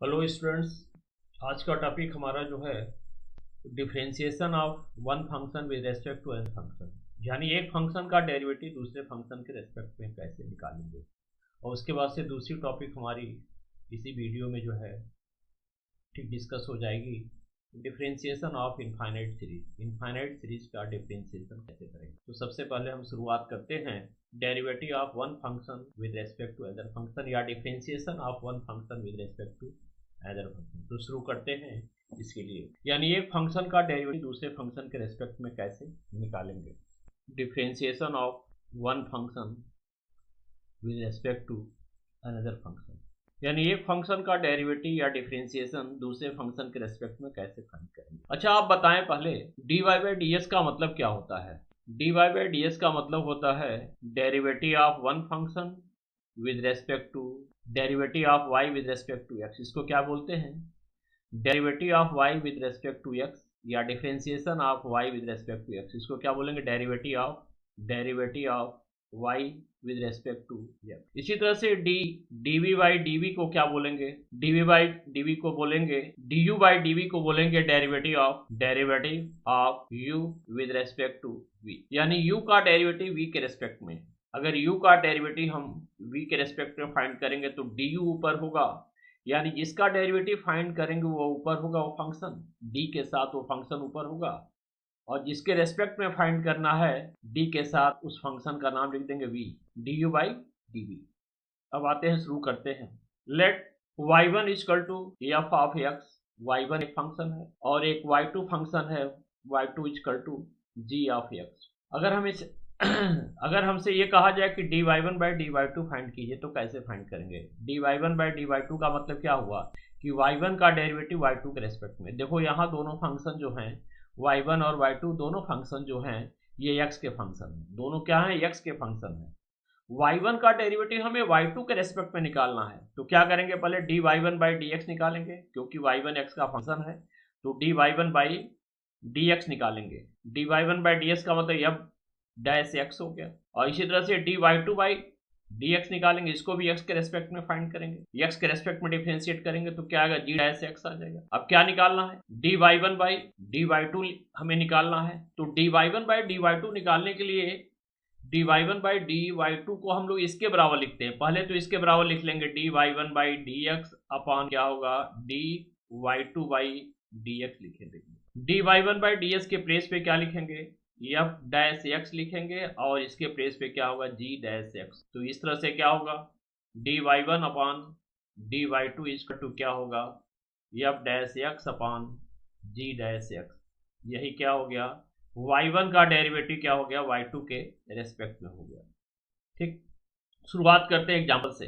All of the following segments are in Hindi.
हेलो स्टूडेंट्स, आज का टॉपिक हमारा जो है differentiation of one function with respect to other function, यानी एक फंक्शन का डेरिवेटिव दूसरे फंक्शन के रेस्पेक्ट में कैसे निकालेंगे। और उसके बाद से दूसरी टॉपिक हमारी इसी वीडियो में जो है ठीक डिस्कस हो जाएगी, differentiation of infinite series. Infinite series का डिफरेंशिएशन कैसे करेंगे। तो सबसे पहले हम शुरुआत करते हैं derivative of one function with respect to other function या differentiation of one function with respect to other function. तो शुरू करते हैं इसके लिए, यानी एक फंक्शन का डेरिवेटिव दूसरे फंक्शन के रेस्पेक्ट में कैसे निकालेंगे। Differentiation of one function with respect to another function, यानी एक फंक्शन का डेरिवेटिव या डिफरेंशिएशन दूसरे फंक्शन के रेस्पेक्ट में कैसे फाइंड करेंगे। अच्छा, आप बताएं पहले dy बाई डी एस का मतलब क्या होता है। dy बाई डी एस का मतलब होता है derivative of one function with respect to derivative of y with respect to x। इसको क्या बोलते हैं, derivative of y with respect to x, या differentiation of y with respect to x। इसको क्या बोलेंगे, derivative of y with respect to x। इसी तरह से dv बाई dv को क्या बोलेंगे, dv बाई dv को बोलेंगे, du बाई dv को बोलेंगे derivative of u with respect to v, यानी u का डेरिवेटिव v के रेस्पेक्ट में। अगर u का डेरिवेटिव हम v के रेस्पेक्ट में फाइंड करेंगे तो du ऊपर होगा, यानी जिसका डेरिवेटिव फाइंड करेंगे वो ऊपर होगा, वो फंक्शन d के साथ वो फंक्शन ऊपर होगा, और जिसके रेस्पेक्ट में फाइंड करना है d के साथ उस फंक्शन का नाम लिख देंगे v, du बाई dv। अब आते हैं, शुरू करते हैं। Let y1 equal to f of x, y1 एक फंक्शन है और एक y2 फंक्शन है, y2 equal to g of x। अगर हमसे ये कहा जाए कि dy1 बाई dy2 फाइंड कीजिए तो कैसे फाइंड करेंगे। dy1 बाई dy2 का मतलब क्या हुआ कि y1 का डेरिवेटिव y2 के रेस्पेक्ट में। देखो यहाँ दोनों फंक्शन जो हैं y1 और y2 दोनों फंक्शन जो हैं ये x के फंक्शन हैं, दोनों क्या हैं, x के फंक्शन हैं। y1 का डेरिवेटिव हमें y2 के रेस्पेक्ट में निकालना है, तो क्या करेंगे, पहले dy1 बाई dx निकालेंगे, क्योंकि y1 x का फंक्शन है तो dy1 बाई dx निकालेंगे। dy1 बाई dx का मतलब f डैश x हो गया, और इसी तरह से dy2 बाई dx निकालेंगे, इसको भी x के रेस्पेक्ट में फाइंड करेंगे, x के रेस्पेक्ट में डिफरेंशिएट करेंगे तो क्या आएगा, g डैश x आ जाएगा। अब क्या निकालना है, dy1 बाई dy2 हमें निकालना है, तो dy1 बाई dy2 निकालने के लिए dy1 बाई dy2 को हम लोग इसके बराबर लिखते हैं। पहले तो इसके बराबर लिख लेंगे dy1 बाई dx अपॉन क्या होगा, dy2 बाई dx लिखेंगे। dy1 बाई ds के प्लेस पे क्या लिखेंगे, f डैश x लिखेंगे, और इसके प्लेस पे क्या होगा, g डैश x। तो इस तरह से क्या होगा, dy1 upon dy2 equal to क्या होगा, f dash x upon g dash x। यही क्या हो गया, y1 का डेरिवेटिव क्या हो गया, y2 के रेस्पेक्ट में हो गया। ठीक, शुरुआत करते हैं एग्जाम्पल से।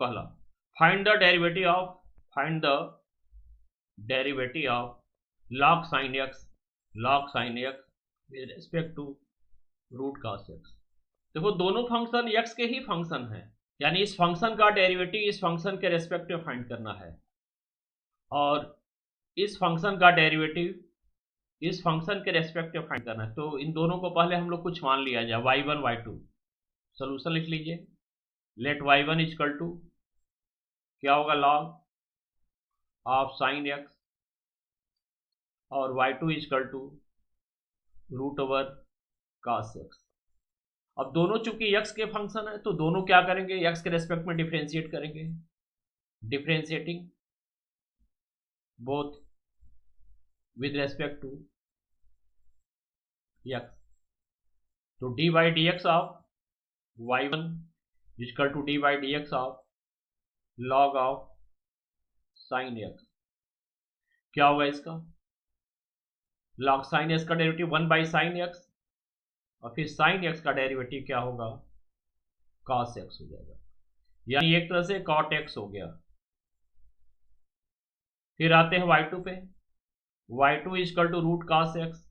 पहला, find the derivative of log sin x with respect to root cos x। देखो दोनों फंक्शन x के ही फंक्शन हैं, यानी इस फंक्शन का डेरिवेटिव इस फंक्शन के रेस्पेक्ट में फाइंड करना है, और इस फंक्शन का डेरिवेटिव इस फंक्शन के रेस्पेक्ट में फाइंड करना है। तो इन दोनों को पहले हम लोग कुछ मान लिया जाए, y1 y2। सोल्यूशन लिख लीजिए, लेट y1 इक्वल टू क्या होगा, log ऑफ sin x, और y2 equal to root over cos x। अब दोनों चूंकि x के फंक्शन है तो दोनों क्या करेंगे, x के रेस्पेक्ट में डिफरेंशिएट करेंगे, differentiating both with respect to x। तो dy by dx of y1 equal to dy by dx of log of sin x। क्या होगा इसका, log sin x का डेरिवेटिव 1 बाई साइन x, और फिर sin x का डेरिवेटिव क्या होगा, cos x हो जाएगा, यानी एक तरह से cot x हो गया। फिर आते हैं y2 पे, y2 equal to root cos x,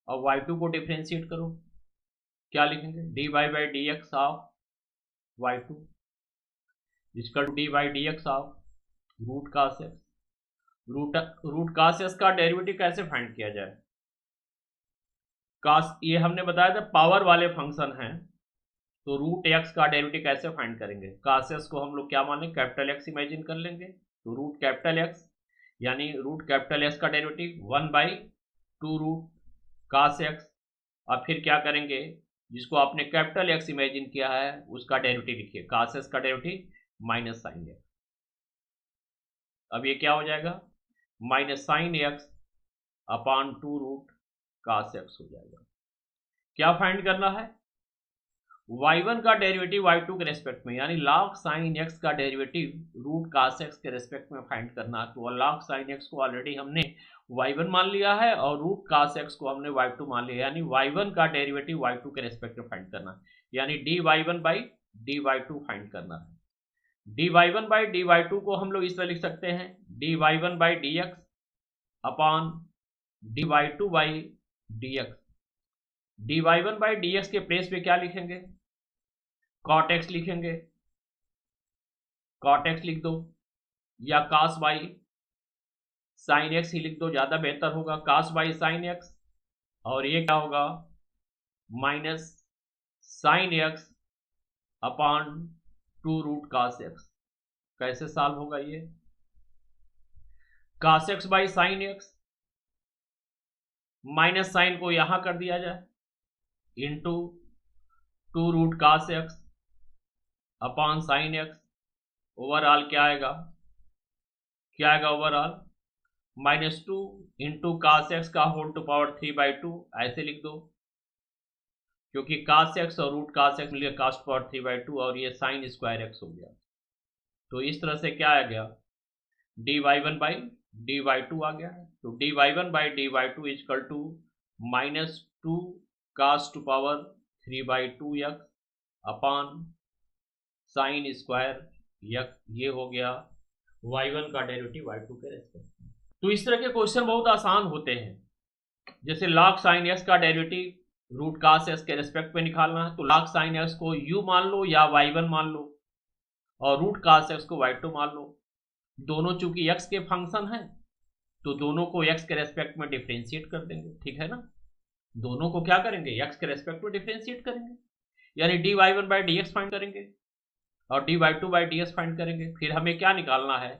और y2 को डिफरेंशिएट करो, क्या लिखेंगे, dy by dx of y2 equal to dy by dx of root cos x। Root cos x का डेरिवेटिव कैसे फाइंड किया जाए, cos ये हमने बताया था पावर वाले फंक्शन हैं, तो रूट x का डेरिवेटिव कैसे फाइंड करेंगे, cos x को हम लोग क्या माने, कैपिटल X इमेजिन कर लेंगे, तो रूट कैपिटल एक्स, यानी रूट कैपिटल एक्स का डेरिवेटिव 1/2 रूट कास एक्स। अब फिर क्या करेंगे, जिसको आपने कैपिटल एक्स इमेजिन किया है उसका डेरिवेटिव लिखिए, कास एक्स का डेरिवेटिव माइनस साइन एक्स। अब ये क्या हो जाएगा, minus sine X upon 2 root cos X हो जाएगा। क्या फाइंड करना है, y1 का डेरिवेटिव y2 के रेस्पेक्ट में, यानी log साइन x का डेरिवेटिव रूट कास x के रेस्पेक्ट में फाइंड करना है। तो log साइन x को ऑलरेडी हमने y1 मान लिया है और रूट कास x को हमने y2 मान लिया, यानी y1 का डेरिवेटिव y2 के रेस्पेक्ट में फाइंड करना है, यानी dy1/dy2 फाइंड करना है। dy1/dy2 को हम लोग इस तरह लिख सकते हैं, dy1/dx अपॉन dy2/dx। dy1/dx के प्लेस पे क्या लिखेंगे, कॉट एक्स लिखेंगे, कॉट एक्स लिख दो, या कास बाई साइन एक्स ही लिख दो, ज्यादा बेहतर होगा, कास बाई साइन एक्स। और ये क्या होगा, minus sine X upon 2 root cos X. कैसे सॉल्व होगा ये, cos X by sine X, minus sine को यहां कर दिया जाए, into 2 root cos X upon sine X. Overall क्या आएगा, ओवरऑल -2 इंटू कास एक्स का होल टू पावर 3/2, ऐसे लिख दो, क्योंकि कास एक्स और रूट कास एक्स मिलकर कास पावर 3/2 और ये साइन स्क्वायर एक्स हो गया। तो इस तरह से क्या आ गया, dy1/dy2 आ गया है। तो dy1/dy2 equal to -2 cos to power 3/2 x upon sine square x. ये हो गया y1 का डेरिवेटिव y2 के रेस्पेक्ट में। तो इस तरह के क्वेश्चन बहुत आसान होते हैं। जैसे log साइन x का डेरिवेटिव रूट कास x के रेस्पेक्ट में निकालना है, तो log साइन x को u मान लो या y1 मान लो, और रूट कास x को y2 मान लो। दोनों चूंकि x के फंक्शन हैं तो दोनों को x के रेस्पेक्ट में डिफ्रेंशिएट कर देंगे, ठीक है ना। दोनों को क्या करेंगे, x के रेस्पेक्ट में डिफ्रेंशिएट करेंगे, यानी dy1/dx फाइंड करेंगे और dy2/dx फाइंड करेंगे। फिर हमें क्या निकालना है,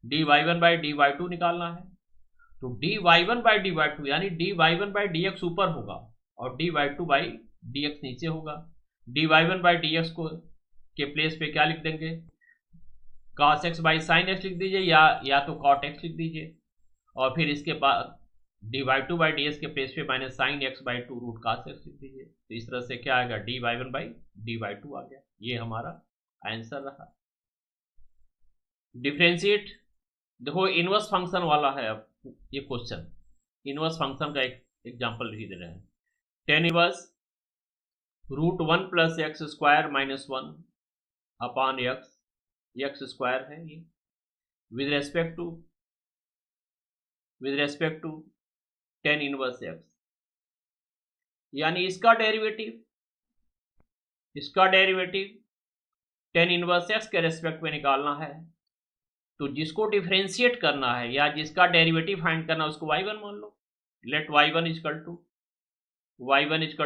dy1/dy2 निकालना है। तो dy1/dy2 यानी dy1/dx ऊपर होगा और dy2/dx नीचे होगा। dy1/dx को के प्लेस पे क्या लिख देंगे, cos x by sine x लिख दीजिए, या तो cot x लिख दीजिए, और फिर इसके बाद dy2/ds के प्लेस पे minus sine x by 2 root cos x लिख दीजिए। तो इस तरह से क्या आएगा, dy1/dy2 आ गया। ये हमारा आंसर रहा। डिफरेंशिएट, देखो इनवर्स फंक्शन वाला है। अब ये क्वेश्चन इनवर्स फंक्शन का एक एग्जांपल लिख दे रहे हैं, tan inverse root 1 plus x square minus 1 upon x square है ये, with respect to tan inverse x. यानी इसका डेरिवेटिव टेन इनवर्स एक्स के रेस्पेक्ट में निकालना है। तो जिसको डिफरेंशिएट करना है या जिसका डेरिवेटिव फाइंड करना है उसको y1 मान लो। लेट y1 इक्वल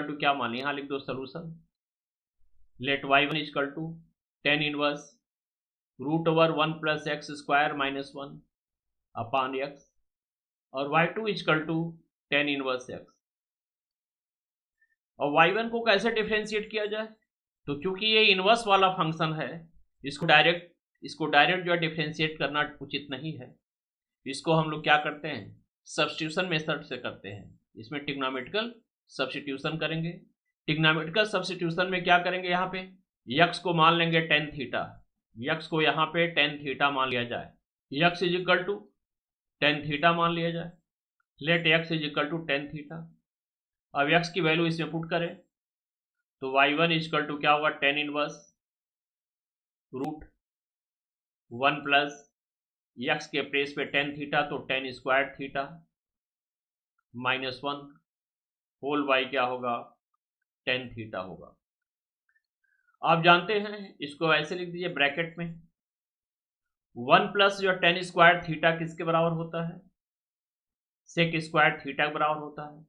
टू क्या मान, यहां लिख दो solution. Let y1 equal to tan inverse root over 1 plus x square minus 1 upon x, और y2 equal to tan inverse x. और y1 को कैसे डिफरेंशिएट किया जाए, तो क्योंकि ये इनवर्स वाला फंक्शन है, इसको डायरेक्ट जो है डिफरेंशिएट करना उचित नहीं है। इसको हम लोग क्या करते हैं, सब्स्टिट्यूशन मेथड से करते हैं। इसमें ट्रिग्नोमेट्रिकल सब्स्टिट्यूशन करेंगे। ट्रिग्नोमेट्रिकल सब्स्टिट्यूशन में क्या करेंगे, यहाँ पे यक्स को मान लेंगे टेन थीटा, यक्स को यहाँ पे टेन थीटा मान लिया जाए, x is equal to tan theta मान लिया जाए। Let x is equal to tan theta. अब एक्स की वैल्यू इसमें पुट करें तो y1 इक्वल टू क्या होगा, tan inverse root 1 plus x के प्लेस पे टेन थीटा, तो tan square theta minus 1 whole by क्या होगा, टेन थीटा होगा। आप जानते हैं इसको ऐसे लिख दीजिए ब्रैकेट में, 1 प्लस जो टेन स्क्वायर थीटा किसके बराबर होता है, सेक स्क्वायर थीटा के बराबर होता है।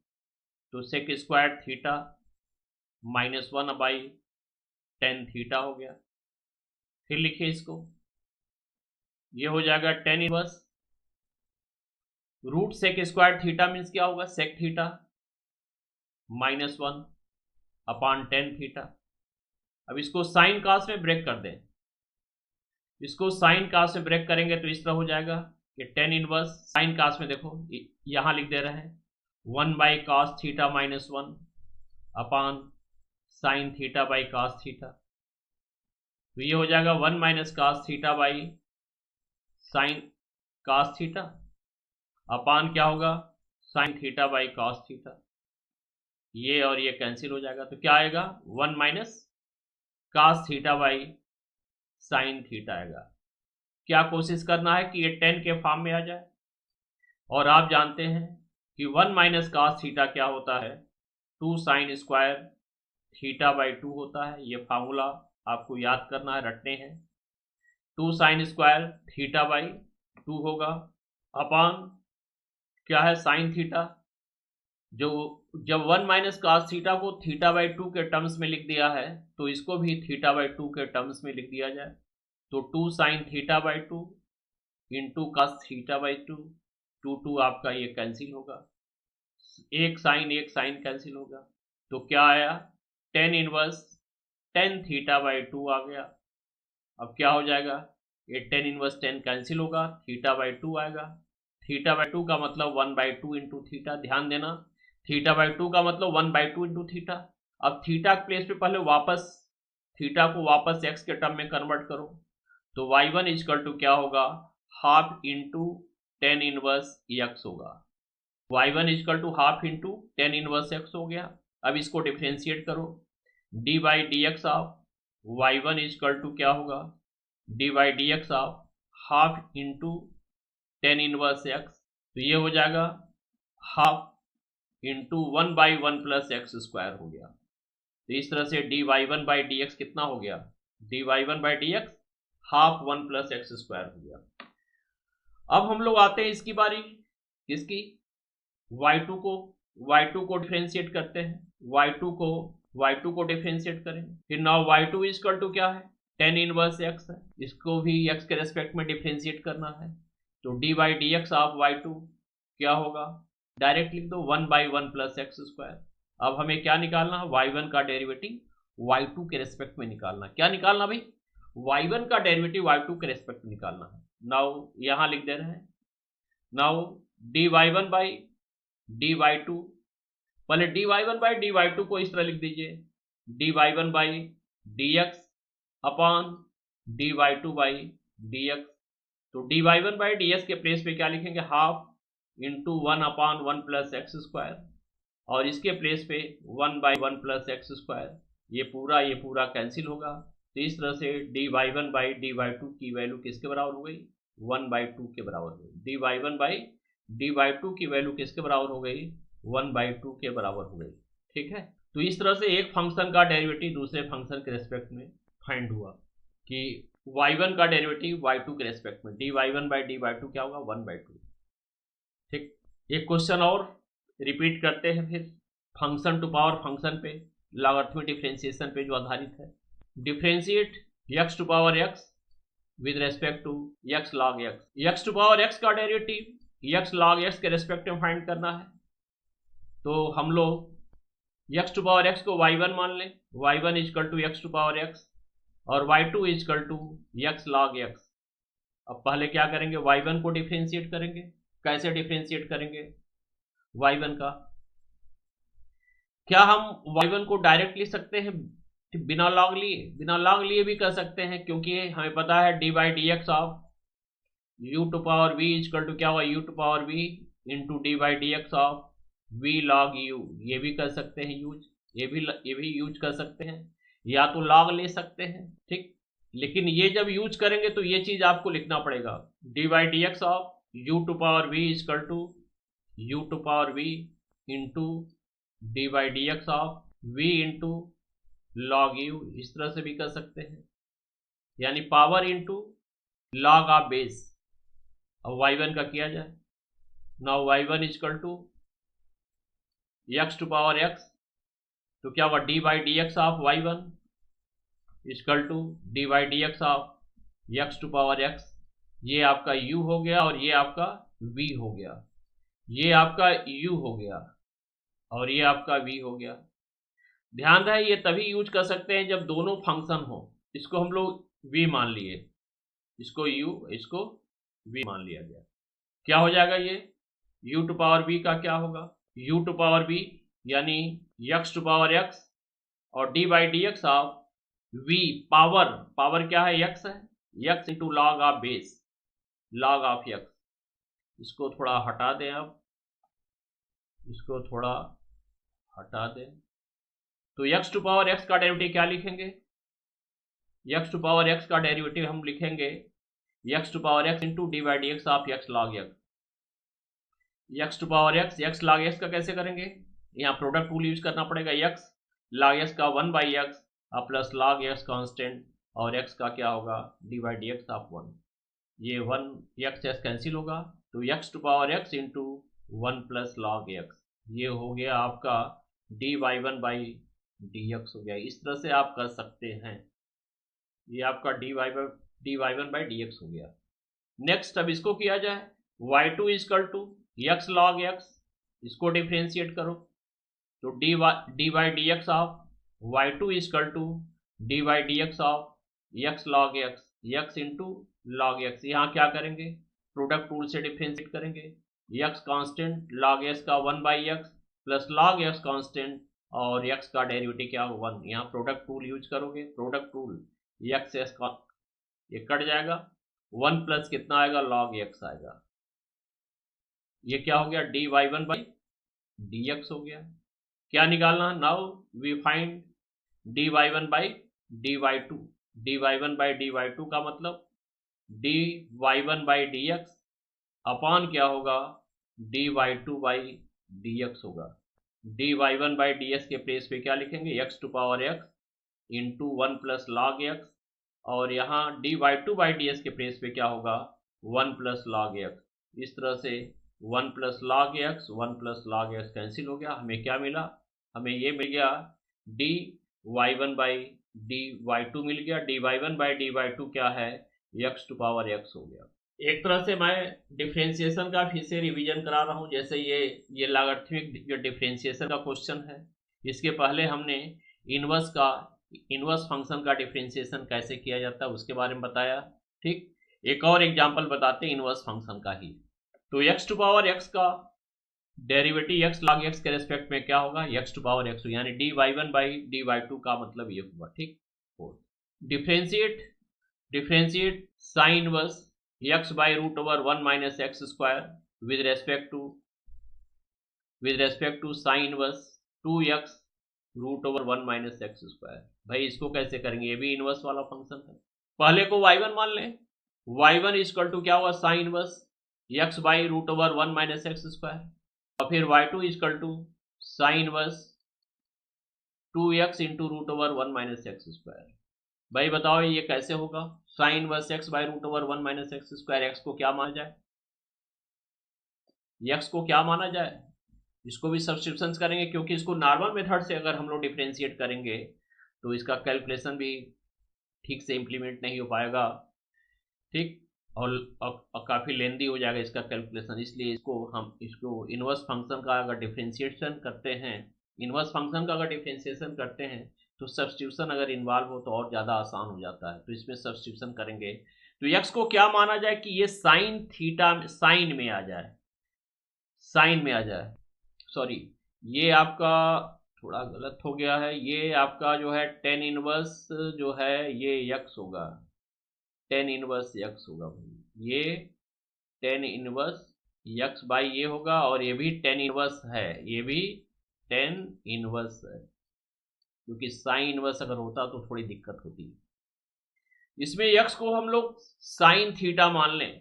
तो sec square theta minus 1 by tan theta हो गया। फिर लिखिए इसको ये हो जाएगा tan inverse root sec square theta means क्या होगा, sec theta -1 upon tan theta. अब इसको साइन कास में ब्रेक कर दें, इसको साइन कास में ब्रेक करेंगे तो इस तरह हो जाएगा कि टेन इनवर्स साइन कास में देखो यहां लिख दे रहे हैं 1/cos theta -1 upon sine theta by cos theta. तो ये हो जाएगा 1 - cos theta by sine cos theta upon क्या होगा, sign theta by cos theta. ये और ये कैंसिल हो जाएगा तो क्या आएगा, 1 - cos theta by sine theta आएगा। क्या कोशिश करना है कि ये 10 के फॉर्म में आ जाए, और आप जानते हैं कि 1 - cos थीटा क्या होता है, 2 sin स्क्वायर थीटा बाई 2 होता है। ये फार्मूला आपको याद करना है, रटने हैं। 2 sin स्क्वायर थीटा बाई 2 होगा अपॉन क्या है, साइन थीटा। जो जब 1 - cos थीटा को थीटा बाई 2 के टर्म्स में लिख दिया है तो इसको भी थीटा बाई 2 के टर्म्स में लिख दिया जाए तो 2 sin theta by 2 into cos theta by 2, 2 आपका ये कैंसिल होगा, एक साइन कैंसिल होगा तो क्या आया, tan inverse tan theta by 2 आ गया। अब क्या हो जाएगा, ये टेन इनवर्स टेन कैंसिल होगा, थीटा बाई 2 आएगा। थीटा बाई 2 का मतलब 1/2 इंटू थीटा, ध्यान देना थीटा बाई 2 का मतलब 1/2 इंटू थीटा। अब थीटा के प्लेस पे पहले वापस थीटा को वापस एक्स के टर्म में कन्वर्ट करो तो y1 इक्वल टू क्या होगा, half into tan inverse x होगा। y1 equal to half into tan inverse x हो गया। अब इसको डिफ्रेंशिएट करो, d by D x of y1 equal to क्या होगा, d by D x of half into tan inverse x. तो ये हो जाएगा half into 1/1 plus x square हो गया। तो इस तरह से d Y one by D x कितना हो गया, d Y one by D x half 1 plus x square हो गया। अब हम लोग आते हैं इसकी बारी, किसकी, y2 को डिफरेंशिएट करते हैं, y2 को डिफरेंशिएट करें। फिर नाउ y2 इक्वल टू क्या है, टेन इनवर्स एक्स है, इसको भी x के रेस्पेक्ट में डिफरेंशिएट करना है तो d by D x of y2 क्या होगा, डायरेक्ट लिख दो 1/1 प्लस एक्स स्क्वायर। अब हमें क्या निकालना है, y1 का डेरिवेटिव y2 के रेस्पेक्ट में निकालना। क्या निकालना भाई, y1 का डेरिवेटिव y2 के रेस्पेक्ट में निकालना है। नाउ यहां लिख दे रहे हैं, now D Y one by D Y two, पहले D Y one by D Y two को इस तरह लिख दीजिए, D Y one by D x upon D Y two by D x. तो D Y one by D x के प्लेस पे क्या लिखेंगे, half into 1/1 plus x square, और इसके प्लेस पे 1/1 प्लस एक्स स्क्वायर। ये पूरा कैंसिल होगा तो इस तरह से d Y one by D Y two की वैल्यू किसके बराबर हो गई, 1/2 के बराबर हो गई। D Y one by D Y two की वैल्यू किसके बराबर हो गई, 1/2 के बराबर हो गई। ठीक है, तो इस तरह से एक फंक्शन का डेरिवेटिव दूसरे फंक्शन के रेस्पेक्ट में फाइंड हुआ कि y1 का डेरिवेटिव y2 के रेस्पेक्ट में d Y one by D Y two क्या होगा, 1/2। ठीक, एक क्वेश्चन और रिपीट करते हैं फिर फंक्शन टू पावर फंक्शन पे, लॉगरिथमिक डिफरेंशिएशन पे जो आधारित है। Differentiate x to power x with respect to x log x। x to power x का डेरिवेटिव x log x के रेस्पेक्ट में फाइंड करना है तो हम लोग x टू पावर x को y1 मान लें, y1 equal to x to power x और y2 equal to x log x। अब पहले क्या करेंगे, y1 को डिफरेंशिएट करेंगे। कैसे डिफरेंशिएट करेंगे y1 का, क्या हम y1 को डायरेक्ट लिख सकते हैं बिना लॉग लिए, बिना लॉग लिए भी कर सकते हैं, क्योंकि हमें पता है d by D x of u to power v equal to क्या हुआ, u to power v into d by D x of v log u। ये भी कर सकते हैं यूज, ये भी यूज कर सकते हैं, या तो लॉग ले सकते हैं। ठीक, लेकिन ये जब यूज करेंगे तो ये चीज आपको लिखना पड़ेगा, d by D x of u to power v equal to u to power v into d by D x of v into log u। इस तरह से भी कर सकते हैं, यानी power into log of base. अब y1 का किया जाए, now y1 equal to x to power x, तो क्या होगा, d by D x of y1 equal to d by D x of x to power x ये आपका u हो गया और ये आपका v हो गया, ये आपका u हो गया और ये आपका v हो गया। ध्यान रहे ये तभी यूज कर सकते हैं जब दोनों फंक्शन हो। इसको हम लोग v मान लिए, इसको u, इसको v मान लिया गया। क्या हो जाएगा ये u टू पावर v का क्या होगा, u टू पावर v यानी x टू पावर x और d by D x of v power, power क्या है x है, x into log of base, log of x। इसको थोड़ा हटा दें, अब इसको थोड़ा हटा दें तो x टू पावर x का डेरिवेटिव क्या लिखेंगे, x टू पावर x का डेरिवेटिव हम लिखेंगे x to power x into d by D x of x log x। x to power x log x का कैसे करेंगे, यहाँ प्रोडक्ट रूल यूज करना पड़ेगा, x लॉग x का 1 by x plus log x constant और x का क्या होगा d by D x of 1। ये 1 x कैंसिल होगा तो x to power x into 1 plus log x, ये हो गया आपका d by 1 by D x हो गया। इस तरह से आप कर सकते हैं, ये आपका d y 1 by D x हो गया। नेक्स्ट अब इसको किया जाए, y2 equal to x log x, इसको डिफ्रेंशिएट करो तो d by D x of y2 equal to d by D x of x log x, x into log x। यहाँ क्या करेंगे प्रोडक्ट रूल से डिफ्रेंशिएट करेंगे, x कांस्टेंट लॉग x का 1 by x plus log x constant और x का डेरिवेटिव क्या हो 1। यहाँ प्रोडक्ट रूल यूज करोगे, प्रोडक्ट रूल x का ये कट जाएगा, 1 प्लस कितना आएगा लॉग x आएगा, ये क्या हो गया d y 1 by D x हो गया। क्या निकालना है, now we find d y 1 by D y 2। D y 1 by D y 2 का मतलब d y 1 by D x upon क्या होगा d y 2 by D x होगा। D y 1 by D x के प्लेस पे क्या लिखेंगे x to power x into 1 plus log x और यहाँ d y 2 by D x के प्लेस पे क्या होगा 1 प्लस लॉग x। इस तरह से 1 plus log x 1 plus log x cancel हो गया, हमें क्या मिला, हमें ये मिल गया d y 1 by D y 2 मिल गया। D y 1 by D y 2 क्या है x टू पावर x हो गया। एक तरह से मैं डिफ्रेंशिएशन का फिर से रिवीजन करा रहा हूँ, जैसे ये लॉगरिथमिक जो डिफ्रेंशिएशन का क्वेश्चन है, इसके पहले हमने इनवर्स फंक्शन का डिफ्रेंशिएशन कैसे किया जाता है उसके बारे में बताया। ठीक, एक और एग्जांपल बताते हैं इनवर्स फंक्शन का ही। तो x टू पावर x का डेरिवेटिव x लॉग x के रेस्पेक्ट में क्या होगा x टू पावर x, यानी d y 1 by D y 2 का मतलब ये हुआ। ठीक, differentiate sine inverse x by root over 1 minus x square with respect to sine inverse 2x root over 1 minus x square. भाई इसको कैसे करेंगे, ये भी इनवर्स वाला फंक्शन है। पहले को y1 मान लें, y1 इक्वल टू क्या हुआ sine inverse x by root over 1 minus x square और फिर y2 equal to sine inverse 2x into root over 1 minus x square. भाई बताओ ये कैसे होगा, sine inverse x by root over 1 minus x square, x को क्या माना जाए, x को क्या माना जाए, इसको भी सब्स्टिट्यूशन करेंगे क्योंकि इसको नॉर्मल मेथड से अगर हम लोग डिफ्रेंशिएट करेंगे तो इसका कैलकुलेशन भी ठीक से इम्प्लीमेंट नहीं हो पाएगा। ठीक, और काफ़ी लेंदी हो जाएगा इसका कैलकुलेशन, इसलिए इसको इनवर्स फंक्शन का अगर डिफ्रेंशिएशन करते हैं, इनवर्स फंक्शन का अगर डिफ्रेंशिएशन करते हैं तो सब्स्टिट्यूशन अगर इन्वॉल्व हो तो और ज़्यादा आसान हो जाता है। तो इसमें सब्स्टिट्यूशन करेंगे तो x को क्या माना जाए कि ये साइन थीटा साइन में आ जाए, साइन में आ जाए, सॉरी ये आपका थोड़ा गलत हो गया है, ये आपका जो है टेन इनवर्स जो है ये x होगा, टेन इनवर्स x होगा भाई, ये टेन इनवर्स x बाई ये होगा और ये भी टेन इनवर्स है, ये भी टेन इनवर्स है, क्योंकि साइन इनवर्स अगर होता तो थोड़ी दिक्कत होती। इसमें x को हम लोग साइन थीटा मान लें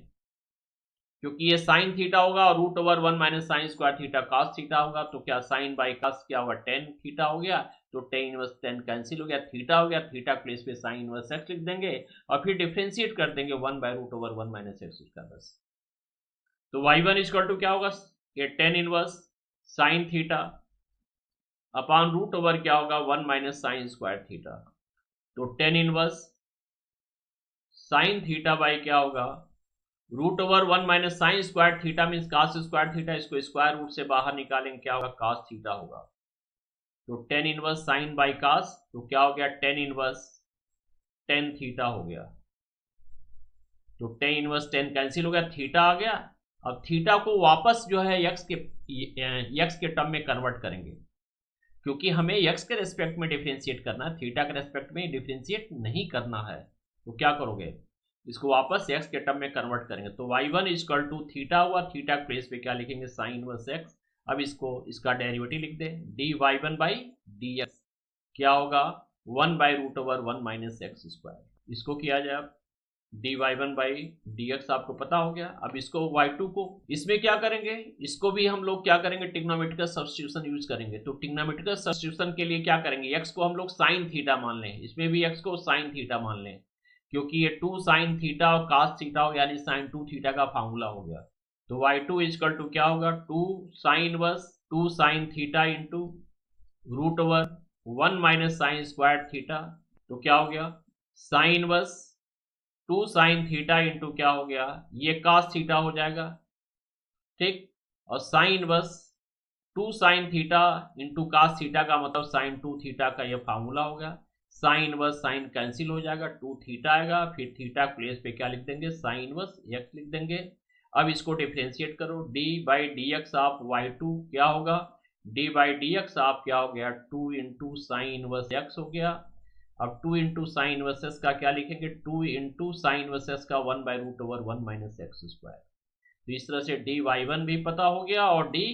क्योंकि ये साइन थीटा होगा और root over 1 minus sine square theta cos theta होगा, तो क्या साइन बाई कॉस क्या होगा टेन थीटा हो गया, तो टेन इनवर्स टेन कैंसिल हो गया, थीटा हो गया, थीटा प्लेस पे साइन इनवर्स एक्स लिख देंगे और फिर डिफ्रेंशिएट कर देंगे 1 by root over 1 minus x का बस। तो y1 इक्वल टू क्या होगा, ये tan inverse sine theta upon root over क्या होगा 1 माइनस साइन स्क्वायर थीटा, तो tan inverse sine theta by क्या होगा root over 1 minus sine square theta means cos square theta, इसको स्क्वायर रूट से बाहर निकालेंगे, क्या होगा, कास थीटा होगा। तो टेन इनवर्स साइन बाई कास, तो क्या हो गया, टेन इनवर्स टेन थीटा हो गया। तो टेन इनवर्स टेन कैंसिल हो गया, थीटा आ गया। अब थीटा को वापस जो है यक्स के टर्म में कन्वर्ट करेंगे, क्योंकि हमें यक्स के रेस्पेक्ट में डिफरेंशिएट करना है, थीटा के रेस्पेक्ट में डिफरेंशिएट नहीं करना है। तो क्या करोगे, इसको वापस एक्स के टर्म में कन्वर्ट करेंगे। तो y1 इक्वल टू थीटा हुआ, थीटा के प्लेस पे क्या लिखेंगे, साइन इनवर्स एक्स। अब इसका डेरिवेटिव लिख दे, d Y one by D x, क्या होगा, 1 by root over 1 minus x square. इसको किया जाए, अब d Y one by D x आपको पता हो गया। अब इसको y2 को इसमें क्या करेंगे, इसको भी हम लोग क्या करेंगे, ट्रिग्नोमेट्रिकल सब्स्टिट्यूशन यूज करेंगे। तो ट्रिग्नोमेट्रिकल सब्स्टिट्यूशन के लिए क्या करेंगे, x को हम लोग साइन थीटा मान लें, इसमें भी x को साइन थीटा मान लें, क्योंकि ये 2 साइन थीटा और कास थीटा हो, यानी साइन 2 थीटा का फार्मूला हो गया। तो y2 इक्वल टू क्या होगा, 2 sine inverse 2 sine theta into root over 1 minus sine square theta. तो क्या हो गया, sine inverse 2 sine theta into क्या हो गया, ये कास थीटा हो जाएगा, ठीक। और sine inverse 2 sine theta into cos theta का मतलब साइन 2 थीटा का ये फार्मूला हो गया। साइन वर्स साइन कैंसिल हो जाएगा, 2 थीटा आएगा, फिर थीटा प्लेस पे क्या लिख देंगे, साइन वर्स एक्स लिख देंगे। अब इसको डिफ्रेंशिएट करो, d by D x of y2 क्या होगा, d by D x of क्या हो गया, 2 इंटू साइन इनवर्स एक्स हो गया। अब 2 इंटू साइन इनवर्स एक्स का क्या लिखेंगे, 2 इंटू साइन इनवर्स एक्स का 1 by root over 1 minus x square. तो इस तरह से डी वाई वन भी पता हो गया और डी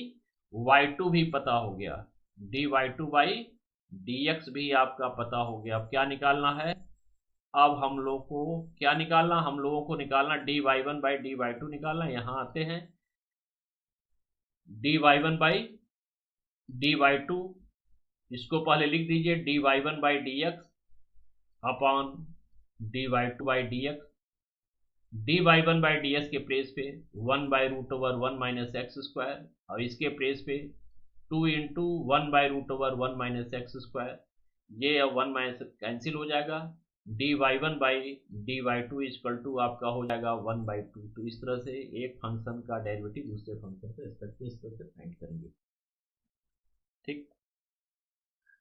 y2 भी पता हो गया, डी y2 बाई dx भी आपका पता हो गया। अब क्या निकालना है, अब हम लोग को क्या निकालना, हम लोगों को निकालना d Y one by D Y two निकालना। यहां आते हैं, d Y one by D Y two, इसको पहले लिख दीजिए, D Y one by D x upon D Y two by D x. D Y one by D x के प्लेस पे 1 by root over 1 minus x square, और इसके प्लेस पे 2 into 1 by root over 1 minus x square, ये 1 माइनस कैंसिल हो जाएगा। D Y one by D Y two equal to आपका हो जाएगा 1 बाई टू। तो इस तरह से एक फंक्शन का डेरिवेटिव दूसरे फंक्शन से रिस्पेक्ट में इस तरह से फाइंड करेंगे, ठीक।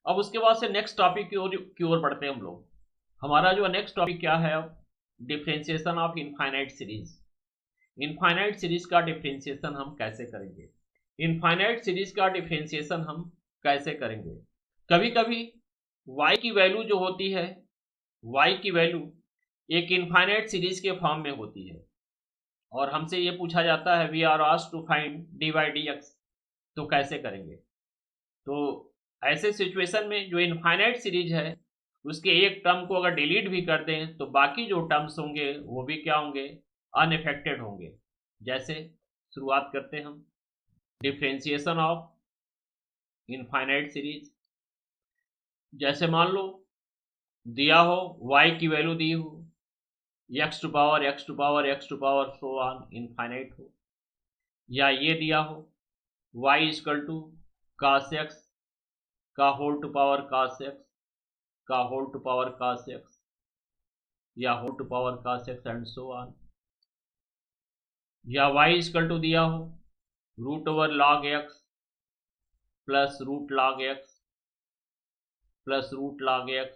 अब उसके बाद से नेक्स्ट टॉपिक की ओर बढ़ते हैं हम लोग। हमारा जो नेक्स्ट टॉपिक क्या है, differentiation of infinite series. Infinite series का डिफरेंशिएशन हम कैसे करेंगे, इनफाइनाइट सीरीज का डिफरेंशिएशन हम कैसे करेंगे। कभी कभी y की वैल्यू जो होती है, y की वैल्यू एक इनफाइनाइट सीरीज के फॉर्म में होती है, और हमसे ये पूछा जाता है we are asked to find d by D x, तो कैसे करेंगे। तो ऐसे सिचुएशन में जो इनफाइनाइट सीरीज है उसके एक टर्म को अगर डिलीट भी कर दें तो बाकी जो टर्म्स होंगे वो भी क्या होंगे, अनअफेक्टेड होंगे। जैसे शुरुआत करते हैं हम, डिफरेंशिएशन ऑफ इनफाइनाइट सीरीज। जैसे मान लो दिया हो y की वैल्यू दी हो x to power x to power x to power so on infinite हो, या ये दिया हो y equal to cos x का whole to power cos x का whole to power cos x या whole to power cos x and so on, या y इक्वल टू दिया हो root over log x plus root log x plus root log x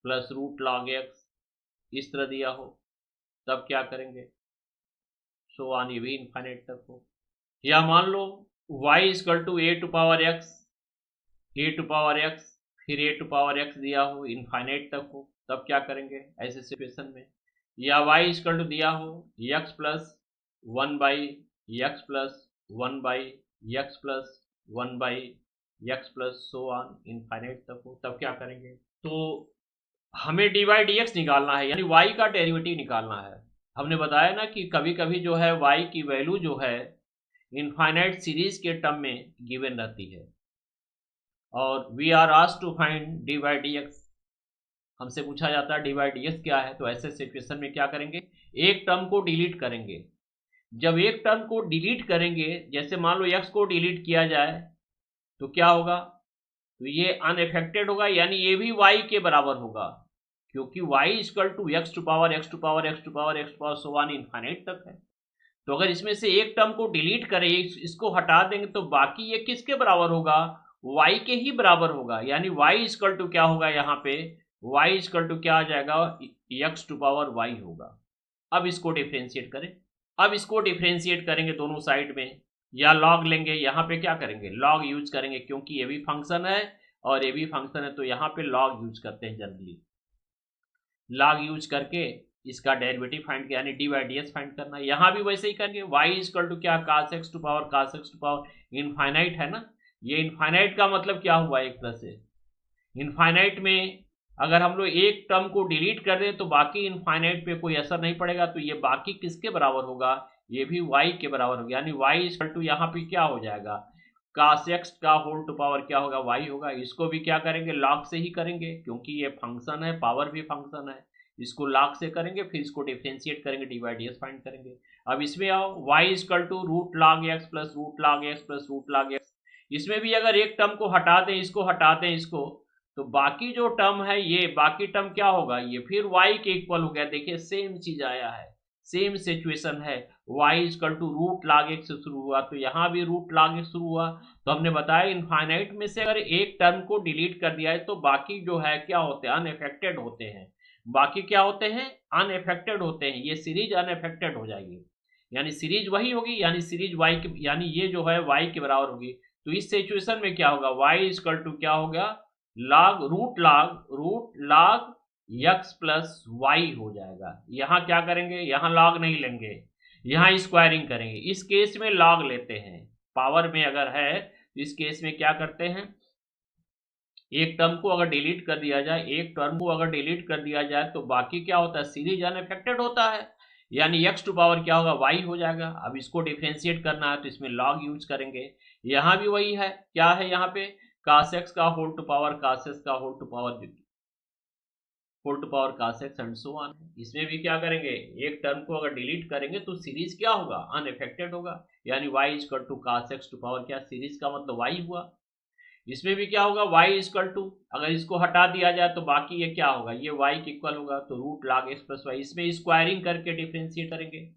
plus root log x, इस तरह दिया हो, तब क्या करेंगे, सो ऑन, ये भी इनफाइनाइट तक हो। या मान लो y equal to a to power x, a to power x फिर ए टू पावर x दिया हो, इनफाइनाइट तक हो, तब क्या करेंगे ऐसे सिचुएशन में। या y इक्वल टू दिया हो x plus 1 by x plus 1 by x plus 1 by x plus so on infinite तक हो, तब क्या करेंगे। तो हमें डी वाई डी एक्स निकालना है, यानी y का डेरिवेटिव निकालना है। हमने बताया ना कि कभी कभी जो है y की वैल्यू जो है इनफाइनाइट सीरीज के टर्म में गिवन रहती है, और we are asked to find d by D x, हमसे पूछा जाता है डी बाई डी एक्स क्या है। तो ऐसे सिचुएशन में क्या करेंगे, एक टर्म को डिलीट करेंगे। जब एक टर्म को डिलीट करेंगे, जैसे मान लो x को डिलीट किया जाए तो क्या होगा, तो ये अनअफेक्टेड होगा, यानी ये भी y के बराबर होगा, क्योंकि y equal to x to power x to power x to power x to power so on infinite तक है। तो अगर इसमें से एक टर्म को डिलीट करें, इसको हटा देंगे, तो बाकी ये किसके बराबर होगा, y के ही बराबर होगा। यानी y इक्वल टू क्या होगा, यहाँ पे y इक्वल टू क्या आ जाएगा, x टू पावर y होगा। अब इसको डिफ्रेंशिएट करें। अब इसको डिफ्रेंशिएट करेंगे दोनों साइड में, या लॉग लेंगे, यहाँ पे क्या करेंगे, लॉग यूज करेंगे, क्योंकि ये भी फंक्शन है और ये भी फंक्शन है, तो यहाँ पे लॉग यूज करते हैं जनरली। लॉग यूज करके इसका डेरिवेटिव फाइंड यानी d by d s find करना है। यहाँ भी वैसे ही करेंगे, y इक्वल टू क्या, cos x to power infinite है ना। ये इनफाइनाइट का मतलब क्या हुआ, एक तरह से इनफाइनाइट में अगर हम लोग एक टर्म को डिलीट कर दें तो बाकी इनफाइनाइट पे कोई असर नहीं पड़ेगा, तो ये बाकी किसके बराबर होगा, ये भी y के बराबर होगा। यानी y इक्वल टू यहाँ पे क्या हो जाएगा, cos x का होल टू पावर क्या होगा, y होगा। इसको भी क्या करेंगे, लॉग से ही करेंगे, क्योंकि ये फंक्शन है, पावर भी फंक्शन है। इसको लॉग से करेंगे, फिर इसको डिफरेंशिएट करेंगे, d by d s find करेंगे। अब इसमें आओ, y equal to root log x plus root log x plus root log x. इसमें भी अगर एक टर्म को हटा दें, इसको हटा दें इसको, तो बाकी जो टर्म है, ये बाकी टर्म क्या होगा, ये फिर y के इक्वल हो गया। देखिए सेम चीज आया है, सेम सिचुएशन है। y equal to root log x से शुरू हुआ, तो यहाँ भी रूट लॉग एक्स शुरू हुआ। तो हमने बताया इनफाइनाइट में से अगर एक टर्म को डिलीट कर दिया है तो बाकी जो है क्या होते हैं, अनएफेक्टेड होते हैं। बाकी क्या होते हैं, अनएफेक्टेड होते हैं। ये सीरीज अनएफेक्टेड हो जाएगी, यानी सीरीज वही होगी, यानी सीरीज y के, यानी ये जो है y के बराबर होगी। तो इस सिचुएशन में क्या होगा, y इक्वल टू क्या होगा, root log x plus y हो जाएगा। यहां क्या करेंगे, यहां लॉग नहीं लेंगे, यहां स्क्वायरिंग करेंगे। इस केस में लॉग लेते हैं, पावर में अगर है तो इस केस में क्या करते हैं, एक टर्म को अगर डिलीट कर दिया जाए, एक टर्म को अगर डिलीट कर दिया जाए तो बाकी क्या होता है, सीरीज अनअफेक्टेड होता है। यानी x टू पावर क्या होगा, y हो जाएगा। अब इसको डिफरेंशिएट करना है तो इसमें लॉग यूज करेंगे। यहां भी वही है, क्या है यहाँ पे, cos x का whole to power cos x का whole to power cos x and so on. इसमें भी क्या करेंगे, एक टर्म को अगर डिलीट करेंगे तो सीरीज क्या होगा, अनअफेक्टेड होगा। यानी y equal to cos x to power क्या, सीरीज का मतलब y हुआ। इसमें भी क्या होगा, y इक्वल टू, अगर इसको हटा दिया जाए तो बाकी ये क्या होगा, ये y के इक्वल होगा, तो root log x plus y. इसमें स्क्वायरिंग करके डिफ्रेंशिएट करेंगे,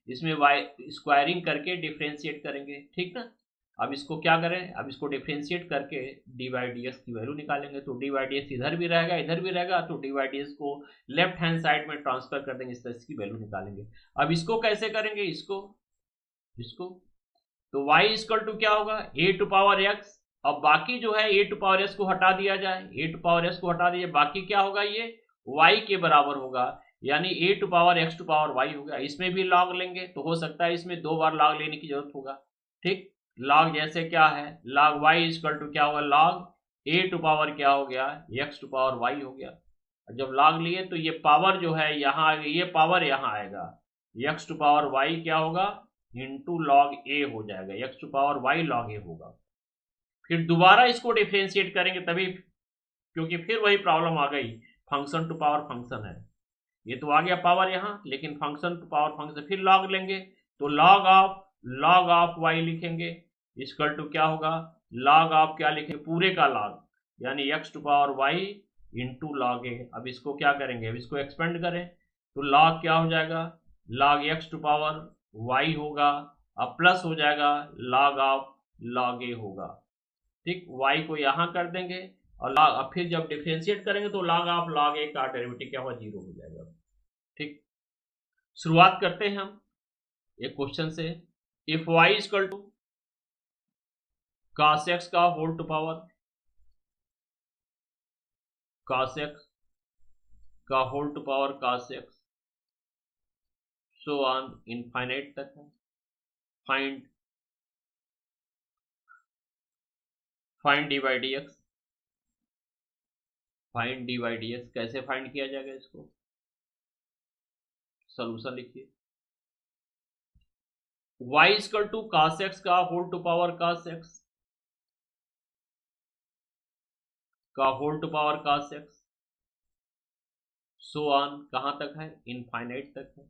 इसमें y स्क्वायरिंग करके डिफ्रेंशिएट करेंगे, ठीक ना। अब इसको क्या करें, अब इसको डिफ्रेंशिएट करके डी बाई डी एस की वैल्यू निकालेंगे। तो डी बाई डी एस इधर भी रहेगा, इधर भी रहेगा, तो डी बाई डी एस को लेफ्ट हैंड साइड में ट्रांसफर कर देंगे, इस तरह इसकी वैल्यू निकालेंगे। अब इसको कैसे करेंगे, इसको इसको तो y इक्वल टू क्या होगा, a टू पावर x। अब बाकी जो है a टू पावर s को हटा दिया जाए, a टू पावर s को हटा दिया, बाकी क्या होगा, ये y के बराबर होगा। यानी a to power x to power y होगा। इसमें भी लॉग लेंगे तो हो सकता है इसमें दो बार लॉग लेने की जरूरत होगा, ठीक। लॉग जैसे क्या है, लॉग y इक्वल टू क्या होगा, लॉग a टू पावर क्या हो गया, x टू पावर y हो गया। जब लॉग लिए तो ये पावर जो है यहाँ, ये पावर यहाँ आएगा, x टू पावर y क्या होगा, इंटू लॉग ए हो जाएगा, x to power y log a होगा। फिर दोबारा इसको डिफरेंशिएट करेंगे तभी, क्योंकि फिर वही प्रॉब्लम आ गई, फंक्शन टू पावर फंक्शन है, ये तो आ गया पावर यहाँ, लेकिन फंक्शन टू पावर फंक्शन। फिर लॉग लेंगे तो लॉग ऑफ वाई लिखेंगे, इक्वल टू क्या होगा, लॉग ऑफ क्या लिखेंगे, पूरे का लॉग, यानी x to power y into log a. अब इसको क्या करेंगे, अब इसको एक्सपेंड करें तो लॉग क्या हो जाएगा, log x to power y होगा, अब प्लस हो जाएगा log ऑफ log a होगा, ठीक। y को यहां कर देंगे और अब फिर जब डिफरेंशिएट करेंगे तो log ऑफ log a का डेरिवेटिव क्या होगा, 0 हो जाएगा, ठीक। शुरुआत करते हैं हम एक क्वेश्चन से। If y equal to cos x का whole to power cos x का whole to power cos x so on infinite तक है। Find d by D x, find d by D x. कैसे फाइंड किया जाएगा, इसको सोल्यूशन लिखिए। y equal to cos x का whole to power cos x का whole to power cos x so on कहां तक है, इनफाइनाइट तक है।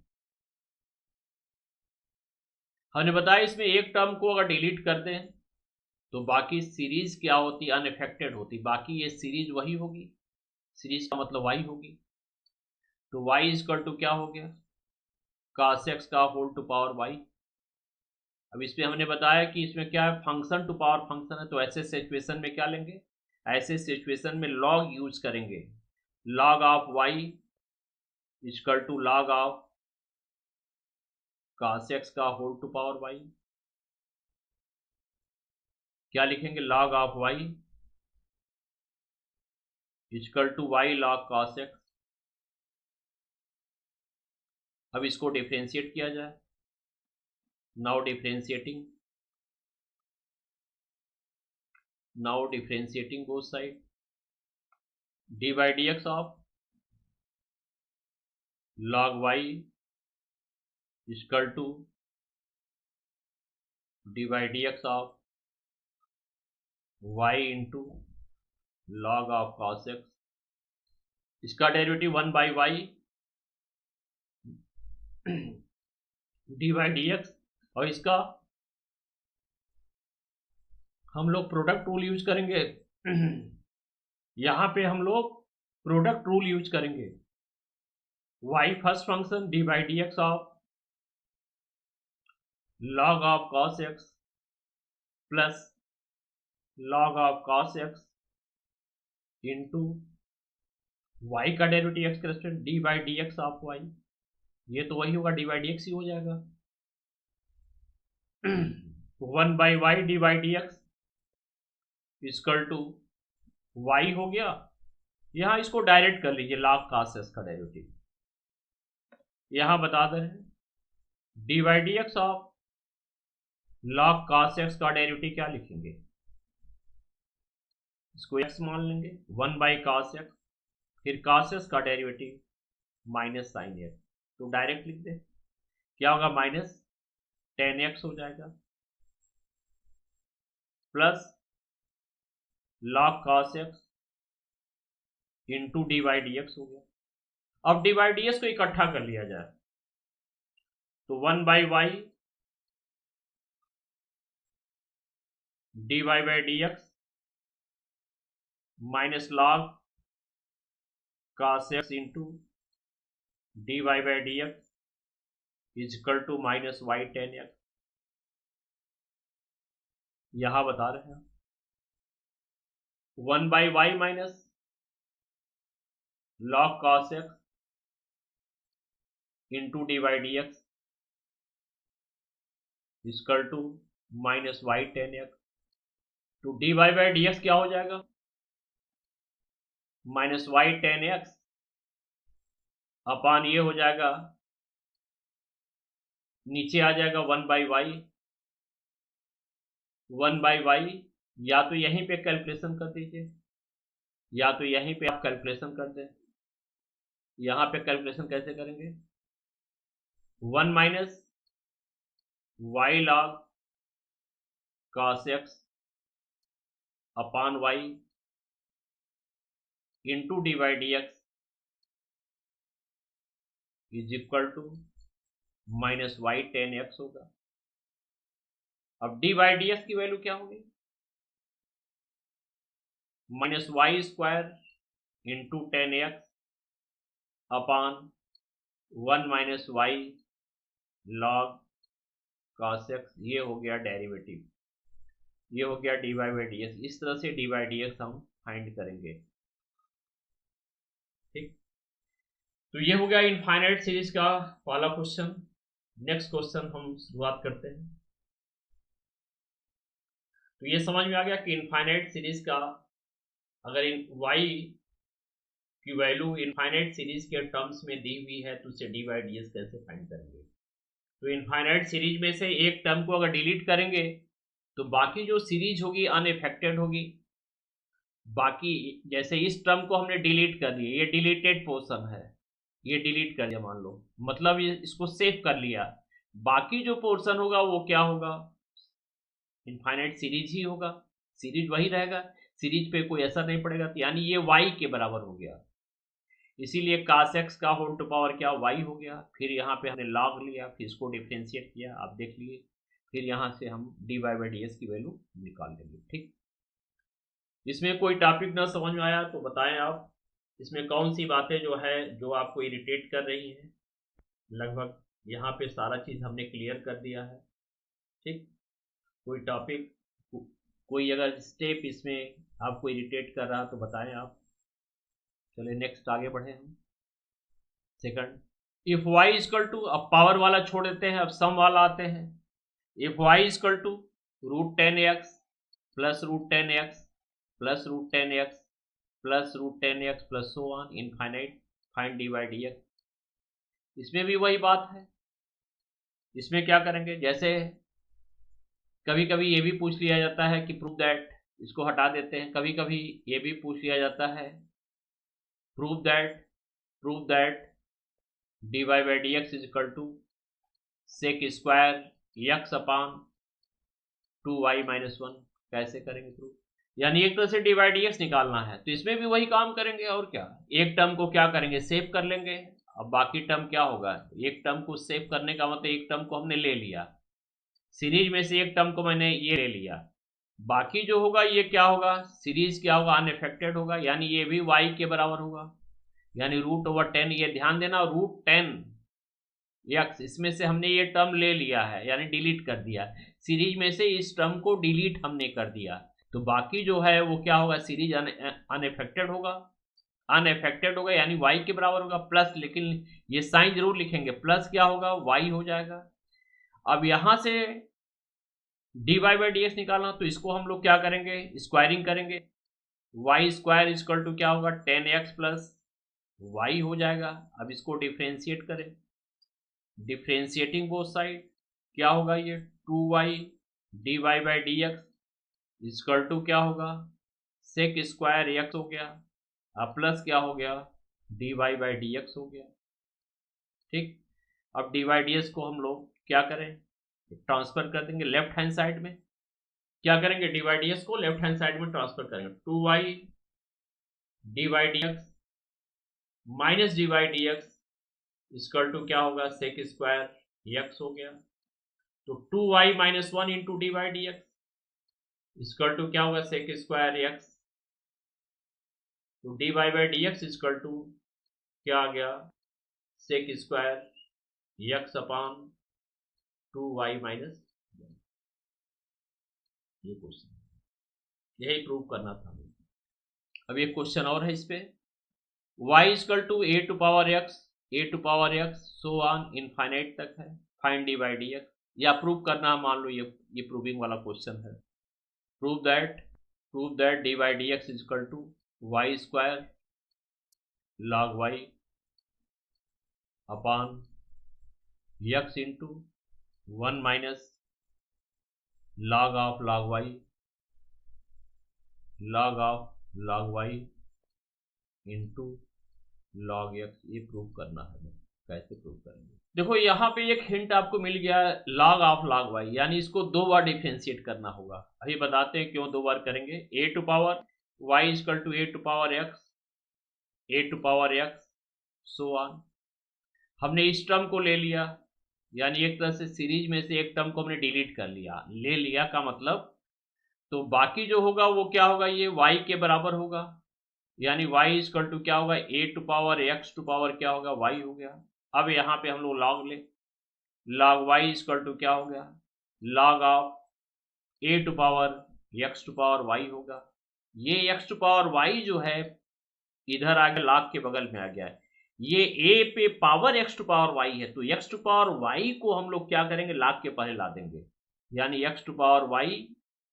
हमने बताया इसमें एक टर्म को अगर डिलीट कर दें तो बाकी सीरीज क्या होती, अनअफेक्टेड होती, बाकी ये सीरीज वही होगी, सीरीज का मतलब y होगी। तो y इक्वल टू क्या हो गया, cos x का होल टू पावर y अब इस पे हमने बताया कि इसमें क्या है, फंक्शन टू पावर फंक्शन है, तो ऐसे सिचुएशन में क्या लेंगे, ऐसे सिचुएशन में लॉग यूज करेंगे। Log of y equal to log of cos x का होल टू पावर वाई। क्या लिखेंगे, log of y equal to y log cos x। अब इसको डिफ्रेंशिएट किया जाए। Now differentiating both side. D by D x of log y equal to d by D x of y into log of cos x। इसका derivative 1 by y d by D x, और इसका हम लोग प्रोडक्ट रूल यूज करेंगे। यहां पे हम लोग प्रोडक्ट रूल यूज करेंगे। y first function d by D x of log of cos x plus log of cos x into y का डेरिवेटिव x के respect d by D x of y। ये तो वही होगा, डी बाई डी एक्स ही हो जाएगा। 1 by y d by D x equal to y हो गया। यहां इसको डायरेक्ट कर लीजिए, log cos x का डेरिवेटिव। यहां बता दे रहे हैं D by D x of log cos x का डेरिवेटिव क्या लिखेंगे, इसको x मान लेंगे, 1 बाई cos x, फिर cos x का डेरिवेटिव माइनस साइन x, तो डायरेक्ट लिख दे। क्या होगा, माइनस 10x हो जाएगा plus log cos x into d by D x हो गया। अब डी बाई डी एक्स को इकट्ठा कर लिया जाए, तो 1 by y d y by D x minus log cos x into d y by D x is equal to minus y 10x। यहां बता रहे हैं 1 by y minus log cos x into d y d x equal to minus y 10x। तो D y by D x क्या हो जाएगा, माइनस वाई 10x अपान ये हो जाएगा, नीचे आ जाएगा 1 बाई वाई। 1 बाई वाई या तो यहीं पे कैलकुलेशन कर दीजिए, या तो यहीं पे आप कैलकुलेशन कर दें। यहां पे कैलकुलेशन कैसे करेंगे, 1 minus y log cos x upon y into d by D x is equal to minus y 10x होगा। अब डी बाई डी एक्स की वैल्यू क्या होगी, minus y square into 10x upon 1 minus y log cos x। ये हो गया डेरिवेटिव, ये हो गया d by by D x. इस तरह से डी बाई डी एक्स हम फाइंड करेंगे। ठीक, तो ये हो गया इनफाइनाइट सीरीज का पहला क्वेश्चन। नेक्स्ट क्वेश्चन हम शुरुआत करते हैं। तो ये समझ में आ गया कि इनफाइनाइट सीरीज का अगर y की वैल्यू इनफाइनाइट सीरीज के टर्म्स में दी हुई है तो उसे डी बाई डी एक्स कैसे फाइंड करेंगे। तो इनफाइनाइट सीरीज में से एक टर्म को अगर डिलीट करेंगे तो बाकी जो सीरीज होगी अनइफेक्टेड होगी। बाकी जैसे इस टर्म को हमने डिलीट कर दिया, ये डिलीटेड पोर्शन है, ये डिलीट कर दिया मान लो, मतलब ये इसको सेव कर लिया। बाकी जो पोर्शन होगा वो क्या होगा, इनफाइनाइट सीरीज ही होगा, सीरीज वही रहेगा, सीरीज पे कोई असर नहीं पड़ेगा। तो यानी ये y के बराबर हो गया, इसीलिए cos x का होल टू पावर क्या y हो गया। फिर यहाँ पे हमने log लिया, फिर इसको डिफ्रेंशिएट किया, आप देख लिए। फिर यहाँ से हम d y by D x की वैल्यू निकाल लेंगे। ठीक, इसमें कोई टॉपिक ना समझ में आया तो बताएं आप, इसमें कौन सी बातें जो है जो आपको इरिटेट कर रही हैं। लगभग यहाँ पे सारा चीज़ हमने क्लियर कर दिया है। ठीक, कोई टॉपिक, कोई अगर स्टेप इसमें आपको इरिटेट कर रहा तो बताएं आप। चलिए नेक्स्ट आगे बढ़े हम। Second, if y is equal to, अब पावर वाला छोड़ देते हैं, अब सम वाला आते हैं। If y is equal to √10x plus √10x plus √10x plus √10x plus so on infinite, find d by D x. इसमें भी वही बात है। इसमें क्या करेंगे, जैसे कभी कभी ये भी पूछ लिया जाता है कि प्रूव दैट, इसको हटा देते हैं। कभी कभी ये भी पूछ लिया जाता है prove that d y by D x is equal to sec square x upon 2y-1। कैसे करेंगे प्रूव, यानी एक तरह से डी बाई डी एक्स निकालना है, तो इसमें भी वही काम करेंगे और क्या। एक टर्म को क्या करेंगे, सेव कर लेंगे। अब बाकी टर्म क्या होगा, एक टर्म को सेव करने का मतलब एक टर्म को हमने ले लिया, सीरीज में से एक टर्म को मैंने ये ले लिया, बाकी जो होगा ये क्या होगा, सीरीज क्या होगा, अनइफेक्टेड होगा, यानी ये भी y के बराबर होगा, यानी √10। ये ध्यान देना, √10x, इसमें से हमने ये टर्म ले लिया है यानी डिलीट कर दिया, सीरीज में से इस टर्म को डिलीट हमने कर दिया, तो बाकी जो है वो क्या होगा, सीरीज अनइफेक्टेड होगा। अनइफेक्टेड होगा यानी y के बराबर होगा प्लस, लेकिन ये साइन जरूर लिखेंगे, प्लस क्या होगा, y हो जाएगा। अब यहां से d y by D x निकालना, तो इसको हम लोग क्या करेंगे, स्क्वायरिंग करेंगे। वाई स्क्वायर इजकल टू क्या होगा, 10x प्लस वाई हो जाएगा। अब इसको डिफ्रेंशिएट करें, डिफ्रेंशिएटिंग बोथ साइड क्या होगा, ये 2y d y by D x is equal to क्या होगा, सेक स्क्वायर एक्स हो गया, अब प्लस क्या हो गया, d y by D x हो गया। ठीक, अब डी वाई डी एक्स को हम लोग क्या करें, ट्रांसफर कर देंगे लेफ्ट हैंड साइड में। क्या करेंगे, डी वाई डी एक्स को लेफ्ट हैंड साइड में ट्रांसफर करेंगे, 2y d y d x minus d y d x equal to क्या होगा, सेक स्क्वायर एक्स हो गया, तो 2y-1 into d y d x equal to क्या होगा, सेक स्क्वायर एक्स, तो D y by D x equal to क्या आ गया, सेक स्क्वायर एक्स अपान 2y-1। ये क्वेश्चन, यही प्रूव करना था। अब एक क्वेश्चन और है इस पे, y equal to a to power x so on infinite तक है, find d by D x. या प्रूव करना, मान लो ये प्रूविंग वाला क्वेश्चन है। Prove that d by D x equal to y square log y upon x into 1 minus log of log y into log x। ये प्रूव करना है, कैसे प्रूव करेंगे, देखो यहाँ पे एक हिंट आपको मिल गया, log ऑफ log y, यानी इसको दो बार डिफ्रेंशिएट करना होगा। अभी बताते हैं क्यों दो बार करेंगे। a to power y equal to a to power x so on. हमने इस टर्म को ले लिया, यानी एक तरह से सीरीज में से एक टर्म को हमने डिलीट कर लिया, ले लिया का मतलब, तो बाकी जो होगा वो क्या होगा, ये y के बराबर होगा, यानी y इक्वल टू क्या होगा, a to power x to power क्या होगा, y हो गया। अब यहाँ पे हम लोग लॉग ले, log y इक्वल टू क्या हो गया, log of a to power x to power y होगा। ये x टू पावर y जो है इधर आ गया, log के बगल में आ गया है, ये a पे power x to power y है, तो x टू पावर y को हम लोग क्या करेंगे, log के पहले ला देंगे, यानी x to power y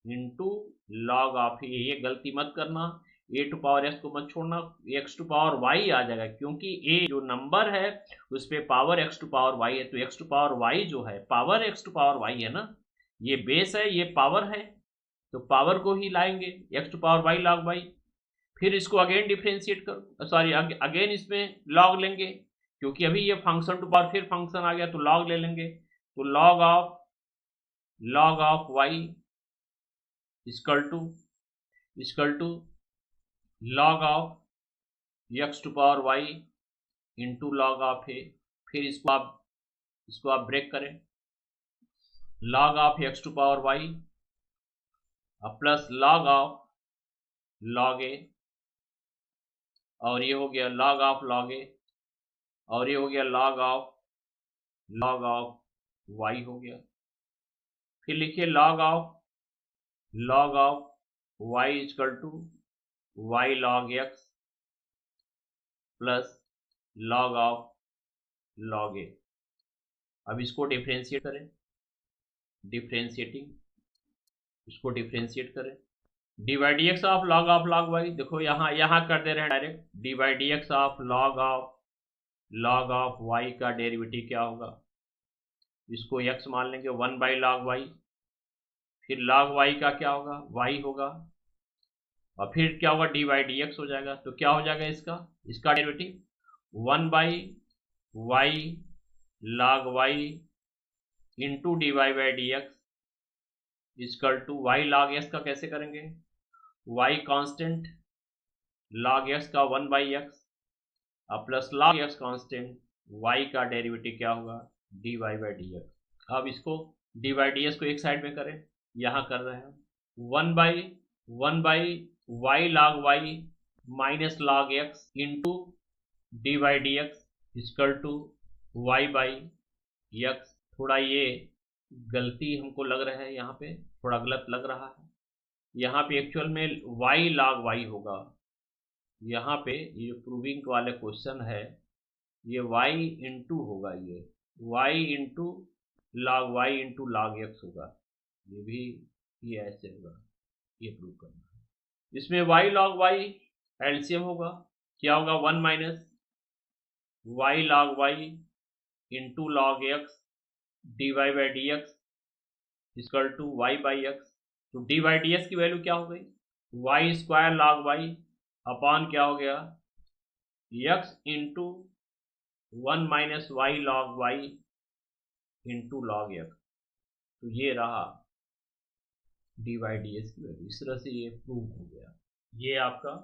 into log of a. ये गलती मत करना, ए टू पावर एक्स को मत छोड़ना, एक्स टू पावर वाई आ जाएगा, क्योंकि ए जो नंबर है उस पर power x to power y है, तो एक्स टू पावर वाई जो है power x to power y है ना, ये बेस है, ये पावर है, तो पावर को ही लाएंगे, x to power y log y. फिर इसको अगेन डिफ्रेंशिएट करो, सॉरी अगेन इसमें लॉग लेंगे, क्योंकि अभी ये फंक्शन टू पावर फिर फंक्शन आ गया, तो लॉग ले लेंगे, तो log of y equal to log of x to power y into log of a. फिर इसको आप ब्रेक करें, log of x to power y plus log of log a, और ये हो गया लॉग ऑफ लॉग ए, और ये हो गया लॉग ऑफ वाई हो गया। फिर लिखिए log of y equal to y log x plus log of log a। अब इसको डिफ्रेंशिएट करें, इसको डिफ्रेंशिएट करें। D by D x of log y, देखो यहाँ कर दे रहे हैं direct. D by D x of log of y का डेरिवेटिव क्या होगा, इसको x मान लेंगे, 1 बाई log y। फिर log y का क्या होगा, y होगा, और फिर क्या होगा, डी बाई डी एक्स हो जाएगा। तो क्या हो जाएगा इसका derivative 1 by y log y into d y by D x equal to y log x का कैसे करेंगे, y कांस्टेंट log x का 1 by x plus log x constant y का डेरिवेटिव क्या होगा, d y by D x. अब इसको डी बाई डी एक्स को एक साइड में करें, यहाँ कर रहे हैं 1 by y log y minus log x into d by D x equal to y by x. थोड़ा ये गलती हमको लग रहा है, यहाँ पे थोड़ा गलत लग रहा है। यहाँ पे एक्चुअल में y log y होगा, यहाँ पे ये प्रूविंग वाले क्वेश्चन है, ये y इंटू होगा, ये y into log y into log x होगा, ये भी ये ऐसे होगा, ये प्रूव करना है। इसमें y log y एलसीएम होगा, क्या होगा, 1 minus y log y into log x d y by D x equal to y by x. तो डी बाई डी एक्स की वैल्यू क्या हो गई, y square log y upon क्या हो गया, x into 1 minus y log y into log x। तो ये रहा डी बाई डी एक्स की वैल्यू। इस तरह से ये प्रूव हो गया, ये आपका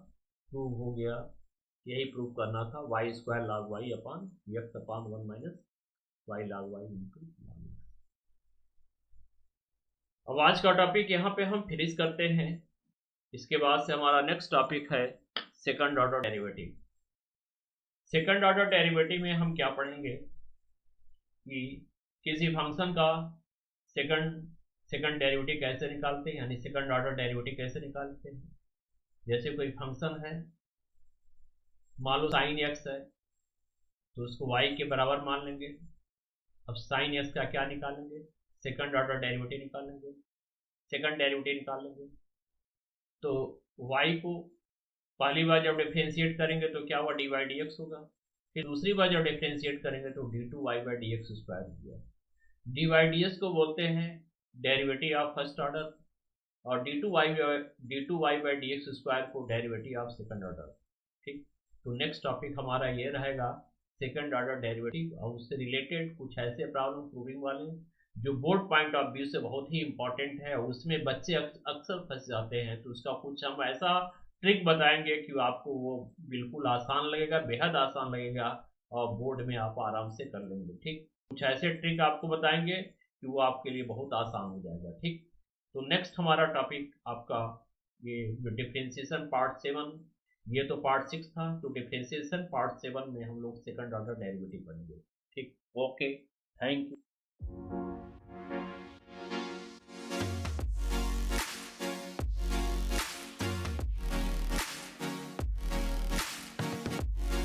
प्रूव हो गया। यही प्रूव करना था, y square log y upon x upon 1 minus y log y into log x। अब आज का टॉपिक यहाँ पे हम फिनिश करते हैं। इसके बाद से हमारा नेक्स्ट टॉपिक है second order derivative. Second order derivative में हम क्या पढ़ेंगे कि किसी फंक्शन का सेकंड डेरिवेटिव कैसे निकालते हैं, यानी सेकंड ऑर्डर डेरिवेटिव कैसे निकालते हैं। जैसे कोई फंक्शन है, मान लो साइन एक्स है, तो उसको y के बराबर मान लेंगे। अब साइन एक्स का क्या निकालेंगे, सेकंड ऑर्डर डेरिवेटिव निकालेंगे, सेकंड डेरिवेटिव निकाल लेंगे। तो y को पहली बार जब डिफ्रेंशिएट करेंगे तो क्या हुआ, डी बाई डी एक्स होगा। फिर दूसरी बार जब डिफ्रेंशिएट करेंगे तो d two y by D x square हो गया। डी बाई डी एक्स को बोलते हैं डेरिवेटिव ऑफ फर्स्ट ऑर्डर, और d two y by D x square को डेरिवेटिव ऑफ सेकंड ऑर्डर। ठीक, तो नेक्स्ट टॉपिक हमारा ये रहेगा सेकंड ऑर्डर डेरिवेटिव, और उससे रिलेटेड कुछ ऐसे प्रॉब्लम प्रूविंग वाले जो बोर्ड पॉइंट ऑफ व्यू से बहुत ही इंपॉर्टेंट है, उसमें बच्चे अक्सर फंस जाते हैं। तो उसका कुछ हम ऐसा ट्रिक बताएंगे कि आपको वो बिल्कुल आसान लगेगा, बेहद आसान लगेगा, और बोर्ड में आप आराम से कर लेंगे। ठीक, कुछ ऐसे ट्रिक आपको बताएंगे कि वो आपके लिए बहुत आसान हो जाएगा। ठीक, तो नेक्स्ट हमारा टॉपिक आपका ये जो डिफ्रेंशिएशन पार्ट 7, ये तो पार्ट 6 था, तो डिफ्रेंशिएशन पार्ट 7 में हम लोग सेकंड ऑर्डर डेरिवेटिव पढ़ेंगे। ठीक, ओके, थैंक यू।